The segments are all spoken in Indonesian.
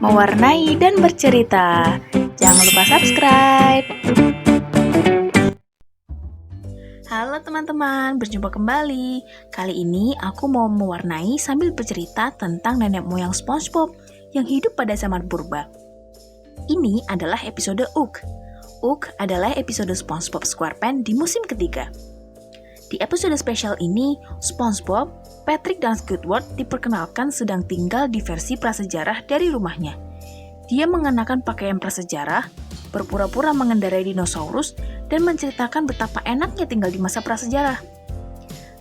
mewarnai dan bercerita. Jangan lupa subscribe. Halo teman-teman, berjumpa kembali. Kali ini aku mau mewarnai sambil bercerita tentang nenek moyang SpongeBob yang hidup pada zaman purba. Ini adalah episode Ugh. Ugh adalah episode SpongeBob SquarePants di musim ketiga. Di episode spesial ini, SpongeBob, Patrick, dan Squidward diperkenalkan sedang tinggal di versi prasejarah dari rumahnya. Dia mengenakan pakaian prasejarah, berpura-pura mengendarai dinosaurus, dan menceritakan betapa enaknya tinggal di masa prasejarah.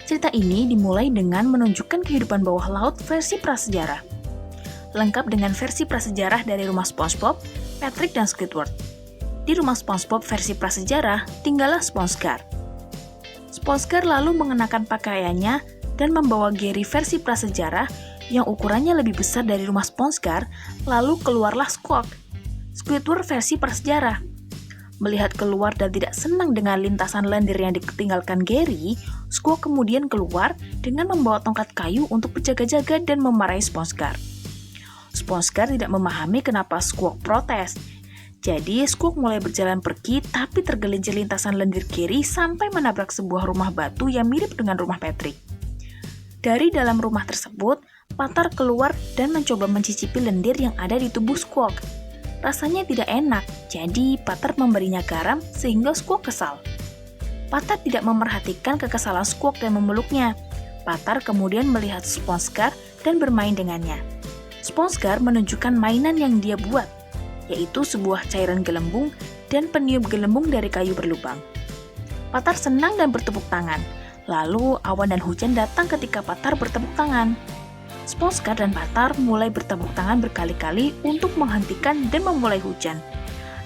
Cerita ini dimulai dengan menunjukkan kehidupan bawah laut versi prasejarah. Lengkap dengan versi prasejarah dari rumah SpongeBob, Patrick, dan Squidward. Di rumah SpongeBob versi prasejarah, tinggallah SpongeGar. SpongeGar lalu mengenakan pakaiannya dan membawa Gary versi prasejarah yang ukurannya lebih besar dari rumah SpongeGar, lalu keluarlah Squawk, Squidward versi prasejarah. Melihat keluar dan tidak senang dengan lintasan lendir yang ditinggalkan Gary, Squawk kemudian keluar dengan membawa tongkat kayu untuk berjaga-jaga dan memarahi SpongeGar. SpongeGar tidak memahami kenapa Squawk protes. Jadi, Squawk mulai berjalan pergi tapi tergelincir lintasan lendir Gary sampai menabrak sebuah rumah batu yang mirip dengan rumah Patrick. Dari dalam rumah tersebut, Patar keluar dan mencoba mencicipi lendir yang ada di tubuh Squawk. Rasanya tidak enak, jadi Patar memberinya garam sehingga Squawk kesal. Patar tidak memerhatikan kekesalan Squawk dan memeluknya. Patar kemudian melihat SpongeGar dan bermain dengannya. SpongeGar menunjukkan mainan yang dia buat, yaitu sebuah cairan gelembung dan peniup gelembung dari kayu berlubang. Patar senang dan bertepuk tangan. Lalu awan dan hujan datang ketika Patar bertepuk tangan. SpongeGar dan Patar mulai bertepuk tangan berkali-kali untuk menghentikan dan memulai hujan.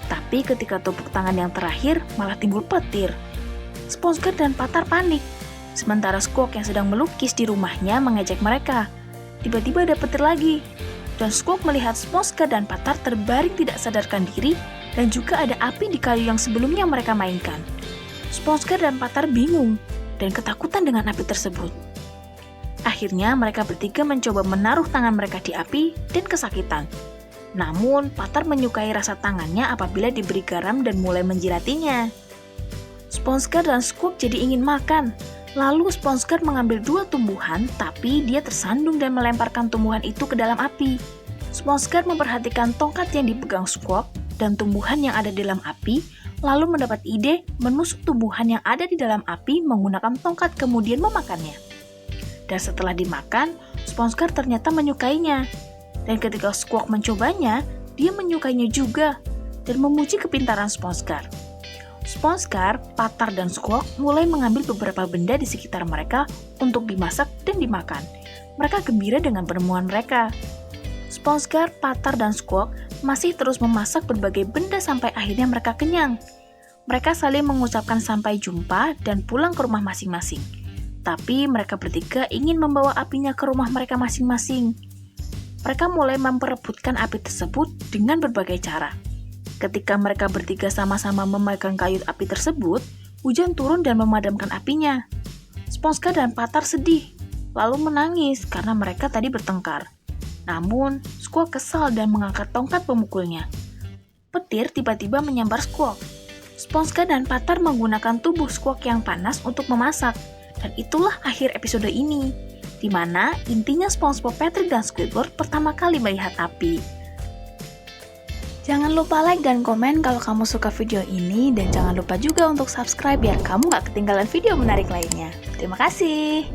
Tapi ketika tepuk tangan yang terakhir malah timbul petir. SpongeGar dan Patar panik. Sementara Squawk yang sedang melukis di rumahnya mengejek mereka. Tiba-tiba ada petir lagi. Dan Squawk melihat SpongeGar dan Patar terbaring tidak sadarkan diri dan juga ada api di kayu yang sebelumnya mereka mainkan. SpongeGar dan Patar bingung dan ketakutan dengan api tersebut. Akhirnya mereka bertiga mencoba menaruh tangan mereka di api dan kesakitan. Namun Patar menyukai rasa tangannya apabila diberi garam dan mulai menjilatinya. SpongeGar dan Squawk jadi ingin makan. Lalu SpongeGar mengambil dua tumbuhan, tapi dia tersandung dan melemparkan tumbuhan itu ke dalam api. SpongeGar memperhatikan tongkat yang dipegang Squawk dan tumbuhan yang ada di dalam api, lalu mendapat ide menusuk tumbuhan yang ada di dalam api menggunakan tongkat kemudian memakannya. Dan setelah dimakan, SpongeGar ternyata menyukainya. Dan ketika Squawk mencobanya, dia menyukainya juga dan memuji kepintaran SpongeGar. SpongeGar, Patar, dan Squawk mulai mengambil beberapa benda di sekitar mereka untuk dimasak dan dimakan. Mereka gembira dengan penemuan mereka. SpongeGar, Patar, dan Squawk masih terus memasak berbagai benda sampai akhirnya mereka kenyang. Mereka saling mengucapkan sampai jumpa dan pulang ke rumah masing-masing. Tapi mereka bertiga ingin membawa apinya ke rumah mereka masing-masing. Mereka mulai memperebutkan api tersebut dengan berbagai cara. Ketika mereka bertiga sama-sama memegang kayu api tersebut, hujan turun dan memadamkan apinya. SpongeGar dan Patar sedih, lalu menangis karena mereka tadi bertengkar. Namun, Squawk kesal dan mengangkat tongkat pemukulnya. Petir tiba-tiba menyambar Squawk. SpongeGar dan Patar menggunakan tubuh Squawk yang panas untuk memasak. Dan itulah akhir episode ini, di mana intinya SpongeBob, Patrick, dan Squidward pertama kali melihat api. Jangan lupa like dan komen kalau kamu suka video ini, dan jangan lupa juga untuk subscribe biar kamu gak ketinggalan video menarik lainnya. Terima kasih.